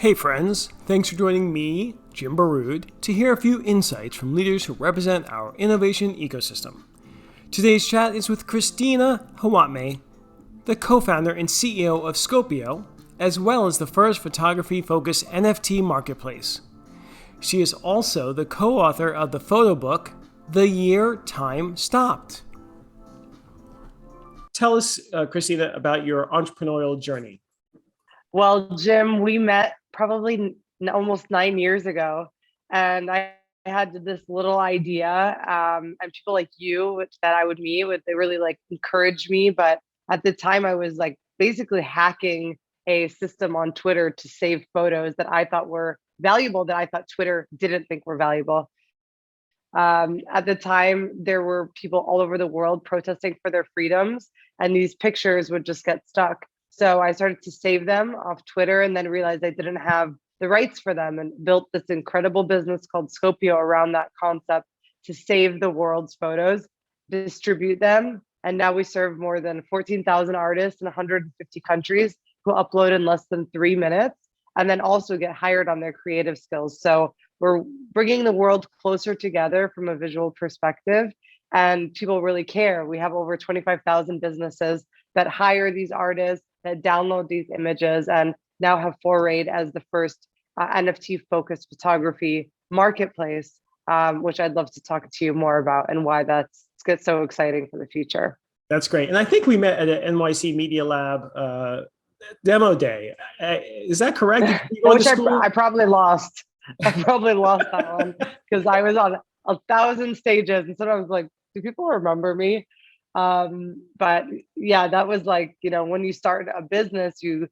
Hey friends, thanks for joining me, Jim Baroud, to hear a few insights from leaders who represent our innovation ecosystem. Today's chat is with Christina Hawatmeh, the co-founder and CEO of Scopio, as well as the first photography-focused NFT marketplace. She is also the co-author of the photo book, The Year Time Stopped. Tell us, Christina, about your entrepreneurial journey. Well, Jim, we met probably almost 9 years ago, and I had this little idea, and people like you that I would meet they really encouraged me. But at the time, I was basically hacking a system on Twitter to save photos that I thought were valuable, that I thought Twitter didn't think were valuable. At the time, there were people all over the world protesting for their freedoms, and these pictures would just get stuck. So I started to save them off Twitter and then realized I didn't have the rights for them and built this incredible business called Scopio around that concept to save the world's photos, distribute them. And now we serve more than 14,000 artists in 150 countries who upload in less than 3 minutes and then also get hired on their creative skills. So we're bringing the world closer together from a visual perspective, and people really care. We have over 25,000 businesses that hire these artists, that download these images, and now have forayed as the first NFT-focused photography marketplace, which I'd love to talk to you more about and why that's gets so exciting for the future. That's great. And I think we met at an NYC Media Lab demo day. Is that correct? Which I probably lost. I probably lost that one because I was on 1,000 stages. And sometimes I was like, do people remember me? But yeah, that was when you start a business, you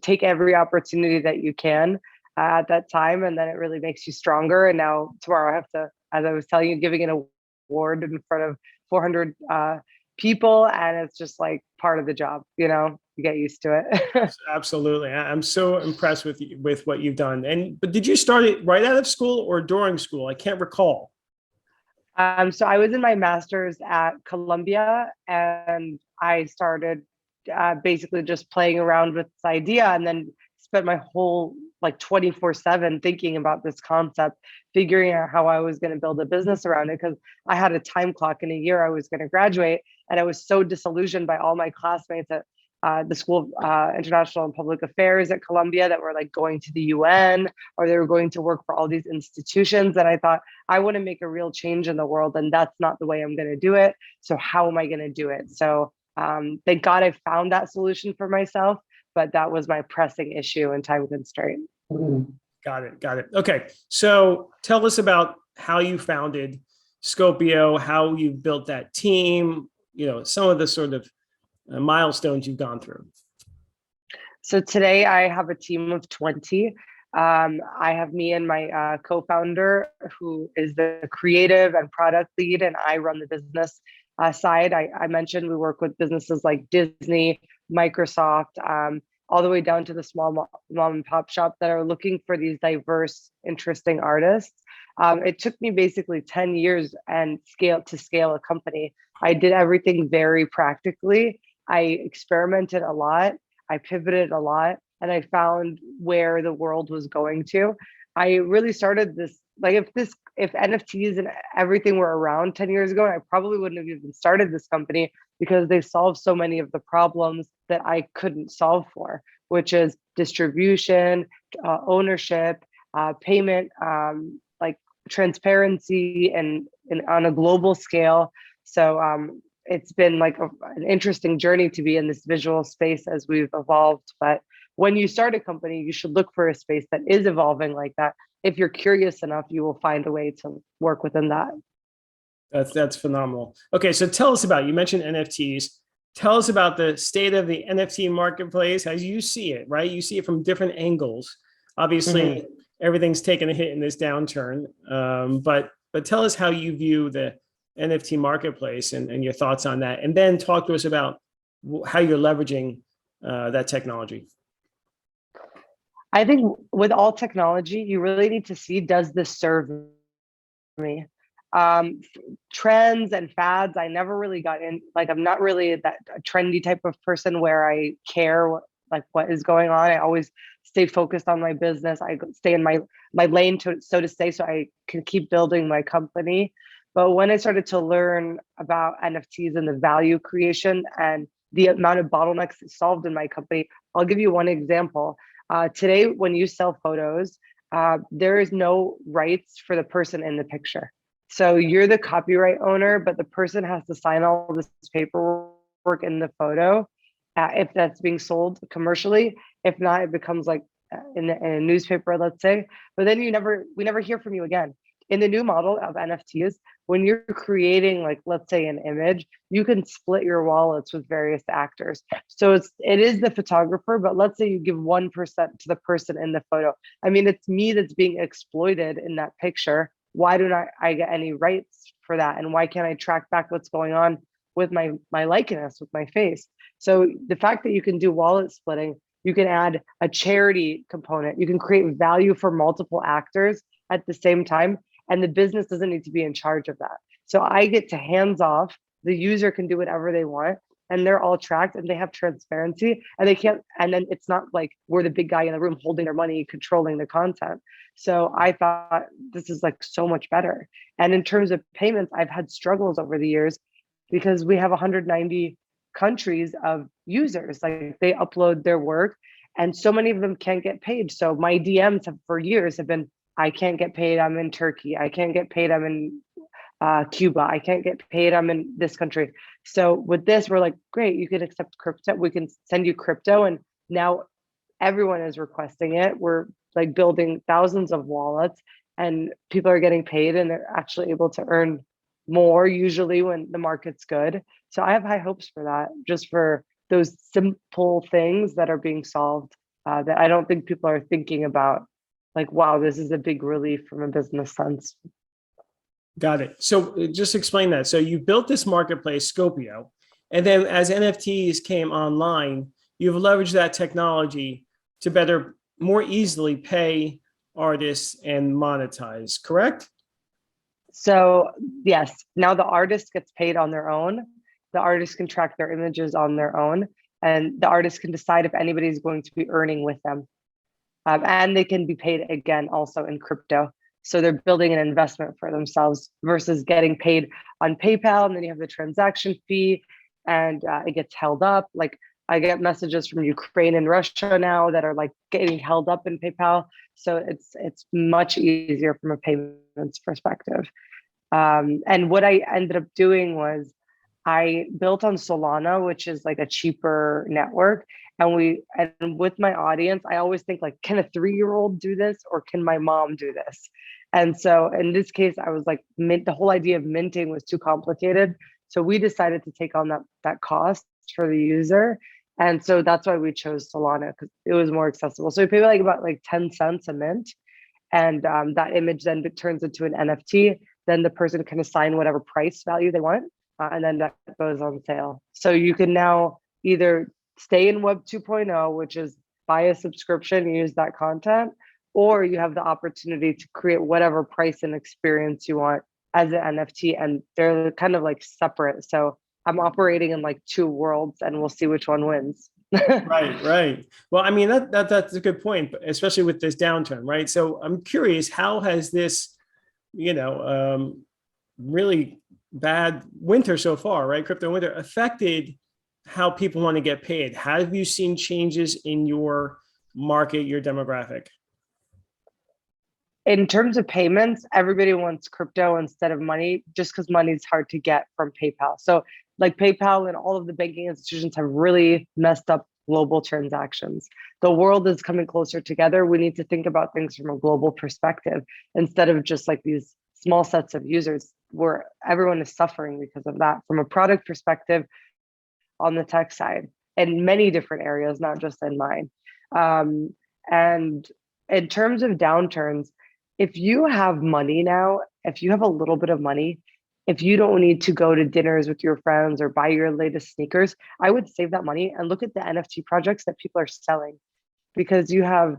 take every opportunity that you can at that time, and then it really makes you stronger. And now tomorrow I have to, as I was telling you, giving an award in front of 400 people, and it's just part of the job, you get used to it. Absolutely. I'm so impressed with what you've done. But did you start it right out of school or during school? I can't recall. So I was in my master's at Columbia, and I started basically just playing around with this idea, and then spent my whole 24/7 thinking about this concept, figuring out how I was going to build a business around it, because I had a time clock in a year I was going to graduate, and I was so disillusioned by all my classmates at the School of International and Public Affairs at Columbia that were going to the UN, or they were going to work for all these institutions. And I thought, I want to make a real change in the world, and that's not the way I'm going to do it. So how am I going to do it? So thank God I found that solution for myself, but that was my pressing issue and time constraint. Got it. Okay. So tell us about how you founded Scopio, how you built that team, some of the sort of milestones you've gone through. So today I have a team of 20. I have me and my co-founder, who is the creative and product lead, and I run the business side. I mentioned we work with businesses like Disney, Microsoft, all the way down to the small mom and pop shop that are looking for these diverse, interesting artists. It took me basically 10 years and to scale a company. I did everything very practically. I experimented a lot. I pivoted a lot, and I found where the world was going to. I really started this, if NFTs and everything were around 10 years ago, I probably wouldn't have even started this company, because they solve so many of the problems that I couldn't solve for, which is distribution, ownership, payment, transparency, and on a global scale. So it's been an interesting journey to be in this visual space as we've evolved. But when you start a company, you should look for a space that is evolving like that. If you're curious enough, you will find a way to work within that. That's phenomenal. Okay, so tell us you mentioned NFTs. Tell us about the state of the NFT marketplace as you see it, right? You see it from different angles. Obviously, everything's taken a hit in this downturn, but tell us how you view the NFT marketplace and your thoughts on that, and then talk to us about how you're leveraging that technology. I think with all technology, you really need to see, does this serve me? Trends and fads, I never really got in. I'm not really that trendy type of person where I care like what is going on. I always stay focused on my business. I stay in my lane, so to say, so I can keep building my company. But when I started to learn about NFTs and the value creation and the amount of bottlenecks solved in my company, I'll give you one example. Today, when you sell photos, there is no rights for the person in the picture. So you're the copyright owner, but the person has to sign all this paperwork in the photo if that's being sold commercially. If not, it becomes like in a newspaper, let's say. But then we never hear from you again. In the new model of NFTs, when you're creating, like, let's say an image, you can split your wallets with various actors. So it is the photographer, but let's say you give 1% to the person in the photo. I mean, it's me that's being exploited in that picture. Why do not I get any rights for that? And why can't I track back what's going on with my likeness, with my face? So the fact that you can do wallet splitting, you can add a charity component, you can create value for multiple actors at the same time, and the business doesn't need to be in charge of that. So I get to hands off, the user can do whatever they want, and they're all tracked and they have transparency, and they can't, and then it's not like we're the big guy in the room holding their money, controlling the content. So I thought this is like so much better. And in terms of payments, I've had struggles over the years because we have 190 countries of users. Like, they upload their work and so many of them can't get paid. So my DMs for years have been, I can't get paid, I'm in Turkey. I can't get paid, I'm in Cuba. I can't get paid, I'm in this country. So with this, we're like, great, you can accept crypto. We can send you crypto. And now everyone is requesting it. We're like building thousands of wallets and people are getting paid and they're actually able to earn more usually when the market's good. So I have high hopes for that, just for those simple things that are being solved that I don't think people are thinking about. Like, wow, this is a big relief from a business sense. Got it. So just explain that. So you built this marketplace, Scopio, and then as NFTs came online, you've leveraged that technology to more easily pay artists and monetize, correct? So yes, now the artist gets paid on their own. The artist can track their images on their own, and the artist can decide if anybody's going to be earning with them. And they can be paid again also in crypto. So they're building an investment for themselves versus getting paid on PayPal. And then you have the transaction fee and it gets held up. Like, I get messages from Ukraine and Russia now that are like getting held up in PayPal. So it's much easier from a payments perspective. And what I ended up doing was I built on Solana, which is like a cheaper network. And with my audience, I always think like, can a 3-year-old do this or can my mom do this? And so in this case, I was like, the whole idea of minting was too complicated. So we decided to take on that cost for the user. And so that's why we chose Solana, because it was more accessible. So we pay like about like 10 cents a mint. And that image then turns into an NFT. Then the person can assign whatever price value they want. And then that goes on sale. So you can now either stay in Web 2.0, which is buy a subscription, use that content, or you have the opportunity to create whatever price and experience you want as an NFT. And they're kind of like separate. So I'm operating in like 2 worlds and we'll see which one wins. Right. Well, I mean, that's a good point, especially with this downturn, right? So I'm curious, how has this, really bad winter so far, right? Crypto winter affected how people want to get paid. Have you seen changes in your market, your demographic? In terms of payments, everybody wants crypto instead of money, just because money is hard to get from PayPal. So like PayPal and all of the banking institutions have really messed up global transactions. The world is coming closer together. We need to think about things from a global perspective instead of just like these small sets of users where everyone is suffering because of that, from a product perspective, on the tech side, in many different areas, not just in mine. And in terms of downturns, if you have money now, if you have a little bit of money, if you don't need to go to dinners with your friends or buy your latest sneakers, I would save that money and look at the NFT projects that people are selling, because you have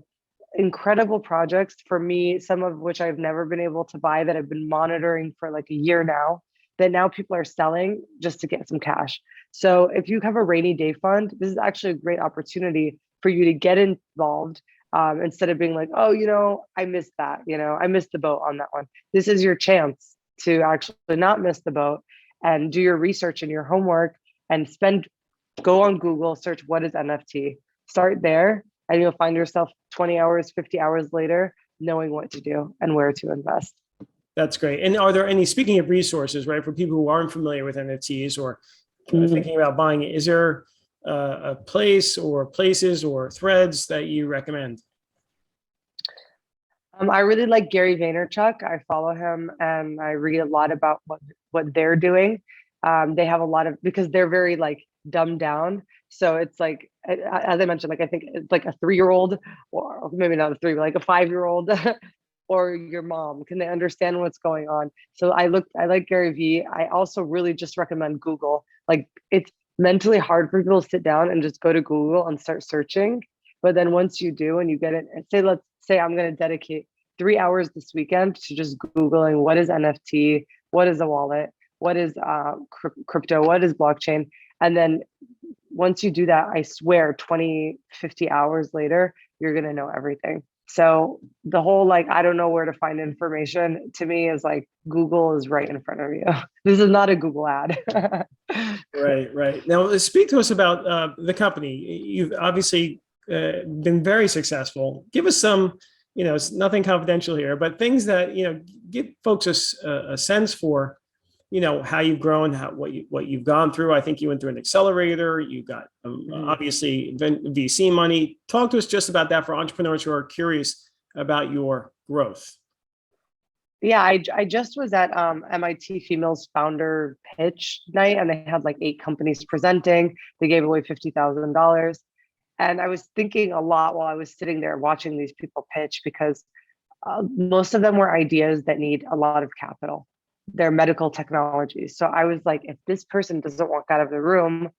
incredible projects, for me, some of which I've never been able to buy, that I've been monitoring for like a year now, that now people are selling just to get some cash. So if you have a rainy day fund, this is actually a great opportunity for you to get involved, instead of being like, oh, I missed that, I missed the boat on that one. This is your chance to actually not miss the boat and do your research and your homework and go on Google, search what is NFT, start there, and you'll find yourself 20 hours, 50 hours later, knowing what to do and where to invest. That's great. And are there any, speaking of resources, right, for people who aren't familiar with NFTs or thinking about buying it, is there a place or places or threads that you recommend? I really like Gary Vaynerchuk. I follow him and I read a lot about what they're doing. They have a lot of, because they're very like dumbed down. So it's like, as I mentioned, like I think it's like a 3-year-old, or maybe not a 3, but like a 5-year-old or your mom. Can they understand what's going on? So I like Gary V. I also really just recommend Google. Like, it's mentally hard for people to sit down and just go to Google and start searching. But then once you do and you get it, and let's say I'm going to dedicate 3 hours this weekend to just Googling what is NFT, what is a wallet, what is crypto, what is blockchain. And then once you do that, I swear 20, 50 hours later, you're going to know everything. So the whole, like, I don't know where to find information, to me is like, Google is right in front of you. This is not a Google ad. Right. Now, speak to us about the company. You've obviously been very successful. Give us some, it's nothing confidential here, but things that, give folks a sense for, how you've grown, what you've gone through. I think you went through an accelerator. You got obviously VC money. Talk to us just about that for entrepreneurs who are curious about your growth. Yeah, I just was at MIT Females Founder Pitch Night, and they had like 8 companies presenting. They gave away $50,000. And I was thinking a lot while I was sitting there watching these people pitch, because most of them were ideas that need a lot of capital. They're medical technologies. So I was like, if this person doesn't walk out of the room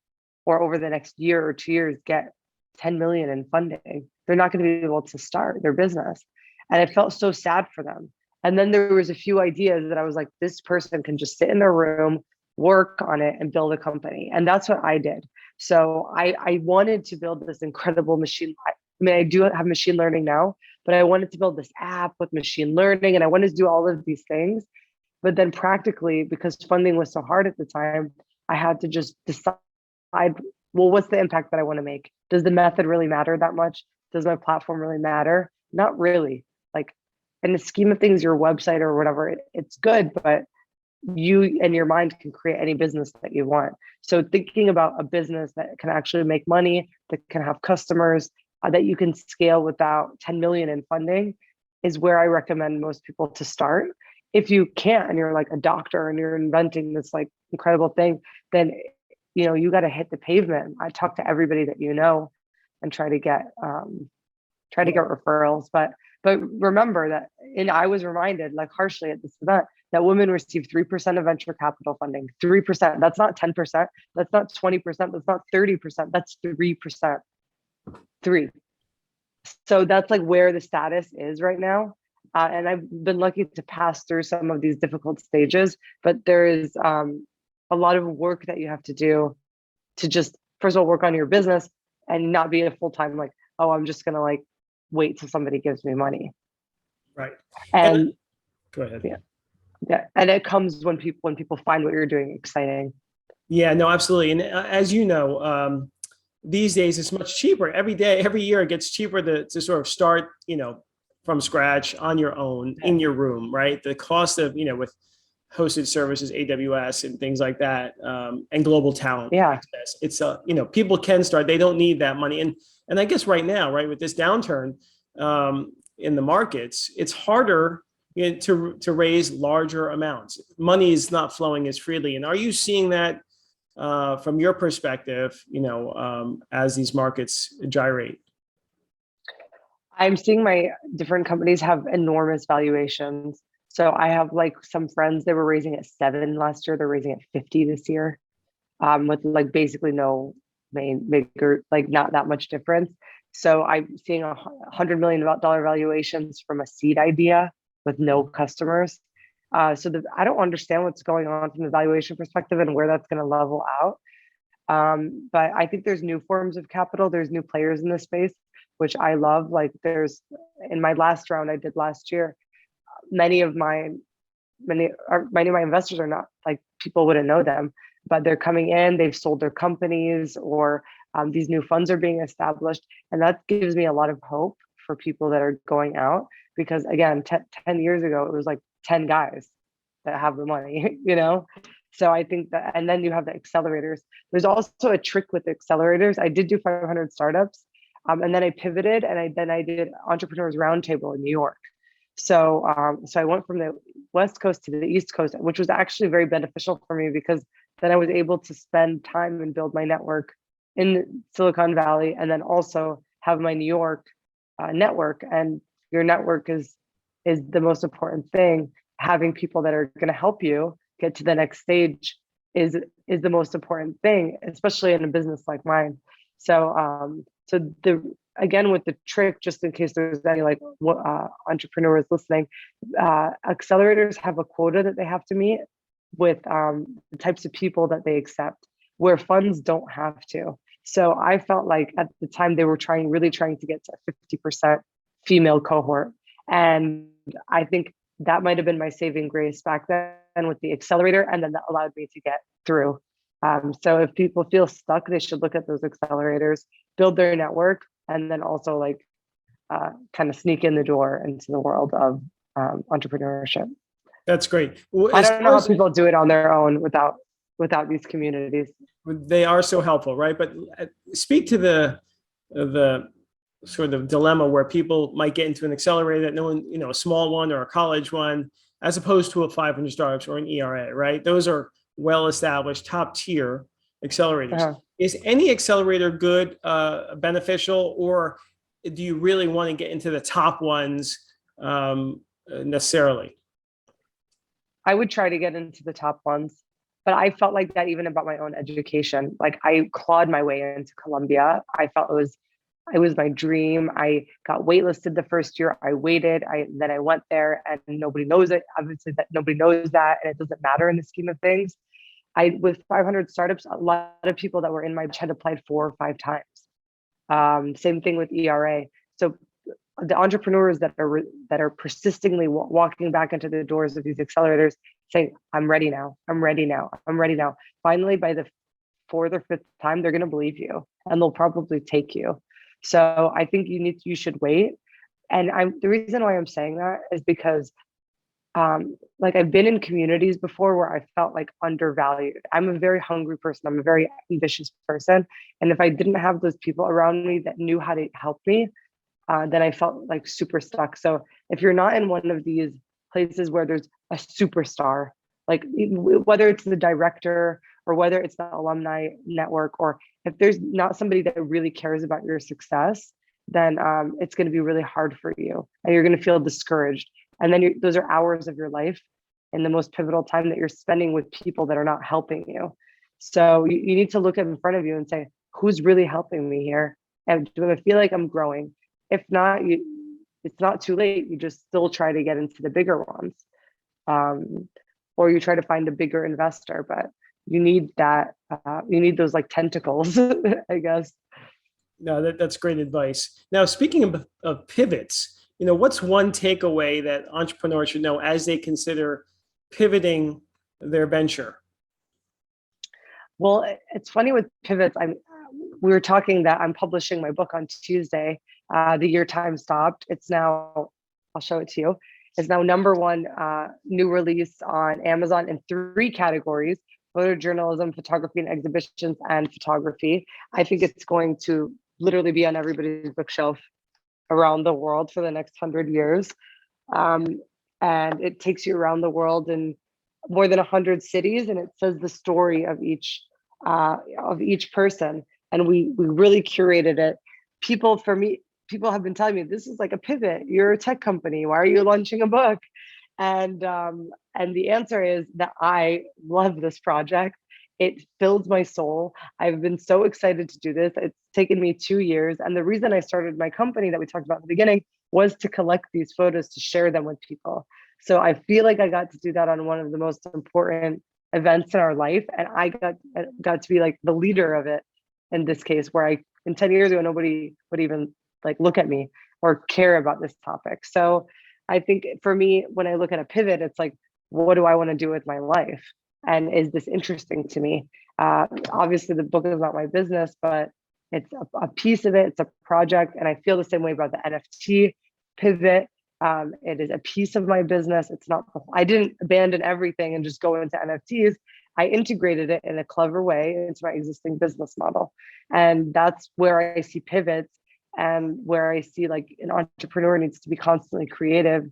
or over the next year or 2 years get 10 million in funding, they're not going to be able to start their business. And I felt so sad for them. And then there was a few ideas that I was like, this person can just sit in their room, work on it, and build a company. And that's what I did. So I wanted to build this incredible machine. I mean, I do have machine learning now, but I wanted to build this app with machine learning, and I wanted to do all of these things. But then practically, because funding was so hard at the time, I had to just decide, well, what's the impact that I want to make? Does the method really matter that much? Does my platform really matter? Not really. Like, in the scheme of things, your website or whatever, it's good, but you and your mind can create any business that you want. So thinking about a business that can actually make money, that can have customers, that you can scale without 10 million in funding, is where I recommend most people to start. If you can't, and you're like a doctor and you're inventing this like incredible thing, then you got to hit the pavement. I talk to everybody that and try to get referrals. But remember that, and I was reminded, like, harshly at this event, that women receive 3% of venture capital funding. 3%. That's not 10%. That's not 20%. That's not 30%. That's 3%. 3. So that's like where the status is right now. And I've been lucky to pass through some of these difficult stages, but there is a lot of work that you have to do to just, first of all, work on your business and not be a full-time, like, oh, I'm just going to like wait till somebody gives me money. Right. And go ahead. Yeah. And it comes when people find what you're doing exciting. Yeah, no, absolutely. And as you know, these days it's much cheaper. Every year it gets cheaper to sort of start, from scratch on your own in your room, right? The cost of, with hosted services, AWS and things like that, and global talent. Yeah. It's people can start, they don't need that money. And I guess right now, right, with this downturn in the markets, it's harder to raise larger amounts. Money is not flowing as freely. And are you seeing that from your perspective, as these markets gyrate? I'm seeing my different companies have enormous valuations. So I have like some friends, they were raising at 7 last year. They're raising at 50 this year, with like basically no major, like not that much difference. So I'm seeing $100 million valuations from a seed idea with no customers. I don't understand what's going on from the valuation perspective and where that's going to level out. But I think there's new forms of capital. There's new players in this space, which I love. Like there's in my last round I did last year, many of my investors are not like people wouldn't know them, but they're coming in, they've sold their companies, or these new funds are being established. And that gives me a lot of hope for people that are going out, because again, 10 years ago, it was like 10 guys that have the money, you know? So I think that, and then you have the accelerators. There's also a trick with the accelerators. I did do 500 startups, and then I pivoted, and I did Entrepreneurs Roundtable in New York. So so I went from the West Coast to the East Coast, which was actually very beneficial for me, because then I was able to spend time and build my network in Silicon Valley, and then also have my New York network. And your network is the most important thing. Having people that are going to help you get to the next stage is the most important thing, especially in a business like mine. So so the again, with the trick, just in case there's any like entrepreneurs listening, accelerators have a quota that they have to meet with the types of people that they accept, where funds don't have to. So I felt like at the time they were really trying to get to a 50% female cohort. And I think that might have been my saving grace back then with the accelerator. And then that allowed me to get through. So if people feel stuck, they should look at those accelerators, build their network, and then also like kind of sneak in the door into the world of entrepreneurship. That's great. Well, I don't know how people do it on their own without these communities. they are so helpful, right? But speak to the sort of dilemma where people might get into an accelerator that no one, a small one or a college one, as opposed to a 500 startups or an ERA, right? Those are well-established, top-tier accelerators. Uh-huh. Is any accelerator good, beneficial, or do you really want to get into the top ones necessarily? I would try to get into the top ones, but I felt like that even about my own education. Like I clawed my way into Columbia. I felt it was my dream. I got waitlisted the first year. I waited. Then I went there, and nobody knows it. Obviously, that nobody knows that, and it doesn't matter in the scheme of things. With 500 startups, a lot of people that were in my batch had applied 4 or 5 times. Same thing with ERA. So the entrepreneurs that are persistently walking back into the doors of these accelerators, saying, "I'm ready now. I'm ready now. I'm ready now." Finally, by the 4th or 5th time, they're going to believe you, and they'll probably take you. So I think you should wait. And the reason why I'm saying that is because like I've been in communities before where I felt like undervalued. I'm a very hungry person. I'm a very ambitious person. And if I didn't have those people around me that knew how to help me, then I felt like super stuck. So if you're not in one of these places where there's a superstar, like whether it's the director or whether it's the alumni network, or if there's not somebody that really cares about your success, then it's going to be really hard for you, and you're going to feel discouraged. And then those are hours of your life in the most pivotal time that you're spending with people that are not helping you. So you need to look in front of you and say, who's really helping me here? And do I feel like I'm growing? If not, it's not too late. You just still try to get into the bigger ones. Or you try to find a bigger investor, but you need that. You need those like tentacles, I guess. No, that's great advice. Now, speaking of pivots, what's one takeaway that entrepreneurs should know as they consider pivoting their venture? Well, it's funny with pivots. We were talking that I'm publishing my book on Tuesday. The Year Time Stopped. It's now, I'll show it to you. It's now #1 new release on Amazon in 3 categories: photojournalism, photography and exhibitions, and photography. I think it's going to literally be on everybody's bookshelf around the world for the next 100 years. And it takes you around the world in more than 100 cities, and it says the story of each person. And we really curated it. People have been telling me, this is like a pivot. You're a tech company. Why are you launching a book? And the answer is that I love this project. It fills my soul. I've been so excited to do this. It's taken me 2 years. And the reason I started my company that we talked about in the beginning was to collect these photos, to share them with people. So I feel like I got to do that on one of the most important events in our life, and I got to be like the leader of it in this case, where in 10 years ago nobody would even like look at me or care about this topic. So I think for me, when I look at a pivot, it's like, what do I want to do with my life, and is this interesting to me? Obviously the book is not my business, but it's a piece of it, it's a project. And I feel the same way about the NFT pivot. It is a piece of my business. It's not, I didn't abandon everything and just go into NFTs. I integrated it in a clever way into my existing business model. And that's where I see pivots, and where I see like an entrepreneur needs to be constantly creative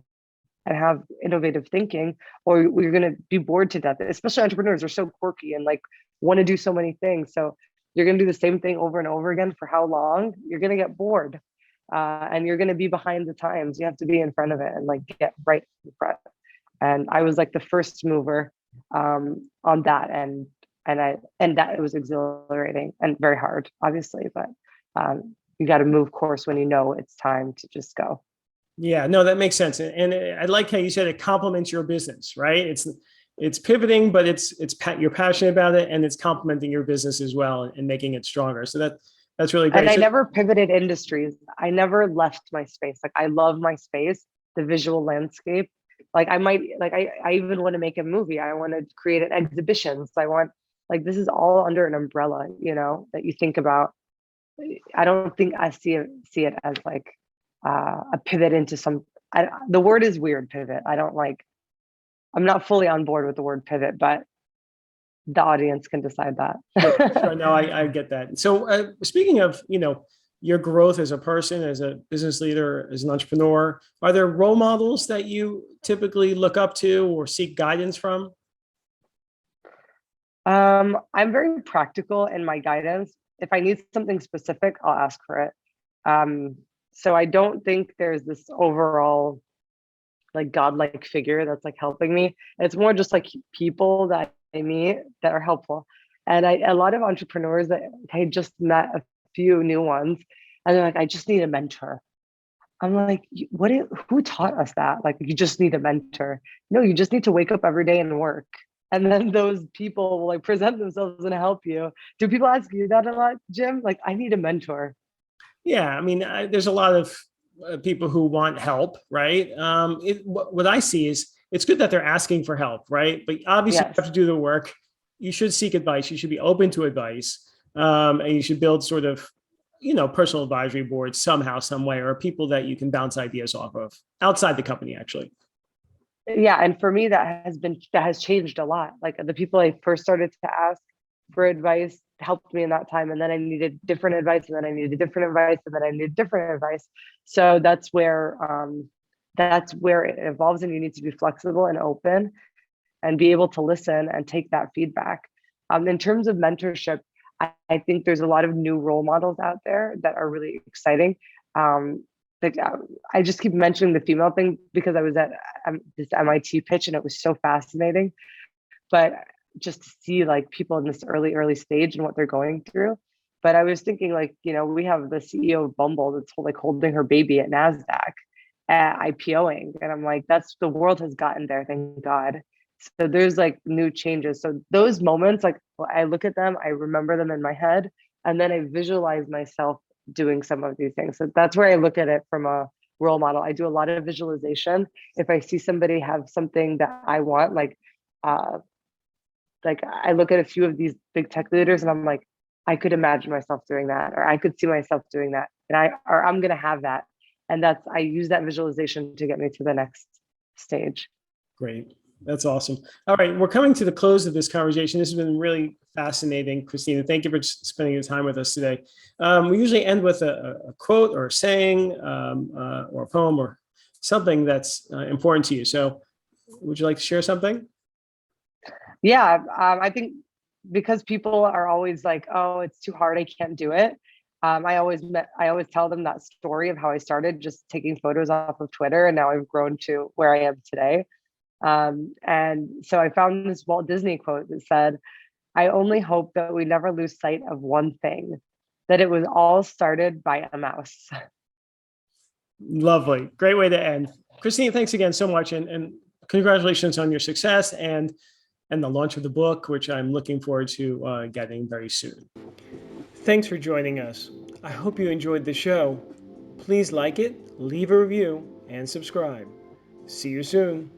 and have innovative thinking, or we're going to be bored to death. Especially entrepreneurs are so quirky and like want to do so many things. So you're going to do the same thing over and over again for how long? You're going to get bored. And you're going to be behind the times. You have to be in front of it and like get right in front. And I was like the first mover on that, and that it was exhilarating and very hard, obviously. But you got to move course when you know it's time to just go. Yeah, no, that makes sense. And I like how you said it complements your business, right? It's pivoting, but you're passionate about it, and it's complementing your business as well and making it stronger. So that's really great. And I never pivoted industries. I never left my space. Like I love my space, the visual landscape. Like I even want to make a movie. I want to create an exhibition. So I want, like, this is all under an umbrella, that you think about. I don't think I see it as like a pivot into the word is weird, pivot. I'm not fully on board with the word pivot, but the audience can decide that. Sure. No, I get that. So speaking of, your growth as a person, as a business leader, as an entrepreneur, are there role models that you typically look up to or seek guidance from? I'm very practical in my guidance. If I need something specific, I'll ask for it. So I don't think there's this overall like godlike figure that's like helping me. It's more just like people that I meet that are helpful. And a lot of entrepreneurs that I just met, a few new ones, and they're like, I just need a mentor. I'm like, who taught us that? Like, you just need a mentor. No, you just need to wake up every day and work. And then those people will like present themselves and help you. Do people ask you that a lot, Jim? Like, I need a mentor. Yeah, I mean, there's a lot of people who want help, right? What I see is it's good that they're asking for help, right? But obviously, Yes. you have to do the work. You should seek advice. You should be open to advice, and you should build sort of, personal advisory boards somehow, some way, or people that you can bounce ideas off of outside the company, actually. Yeah, and for me, that has changed a lot. Like the people I first started to ask for advice helped me in that time, and then I needed different advice, and then I needed different advice, and then I needed different advice. So that's where it evolves, and you need to be flexible and open and be able to listen and take that feedback. In terms of mentorship, I think there's a lot of new role models out there that are really exciting. Like I just keep mentioning the female thing because I was at this MIT pitch and it was so fascinating. But just to see like people in this early stage and what they're going through. But I was thinking like, we have the CEO of Bumble that's like holding her baby at NASDAQ, IPOing. And I'm like, the world has gotten there, thank God. So there's like new changes. So those moments, like I look at them, I remember them in my head, and then I visualize myself doing some of these things. So that's where I look at it from a role model. I do a lot of visualization. If I see somebody have something that I want, like I look at a few of these big tech leaders and I'm like, I could imagine myself doing that, or I could see myself doing that, and I'm gonna have that. And I use that visualization to get me to the next stage. Great. That's awesome. All right. We're coming to the close of this conversation. This has been really fascinating, Christina. Thank you for spending your time with us today. We usually end with a quote or a saying or a poem or something that's important to you. So would you like to share something? Yeah, I think because people are always like, oh, it's too hard, I can't do it. I always tell them that story of how I started just taking photos off of Twitter, and now I've grown to where I am today. And so I found this Walt Disney quote that said, I only hope that we never lose sight of one thing, that it was all started by a mouse. Lovely. Great way to end. Christina, thanks again so much. And congratulations on your success. And and the launch of the book, which I'm looking forward to getting very soon. Thanks for joining us. I hope you enjoyed the show. Please like it, leave a review, and subscribe. See you soon.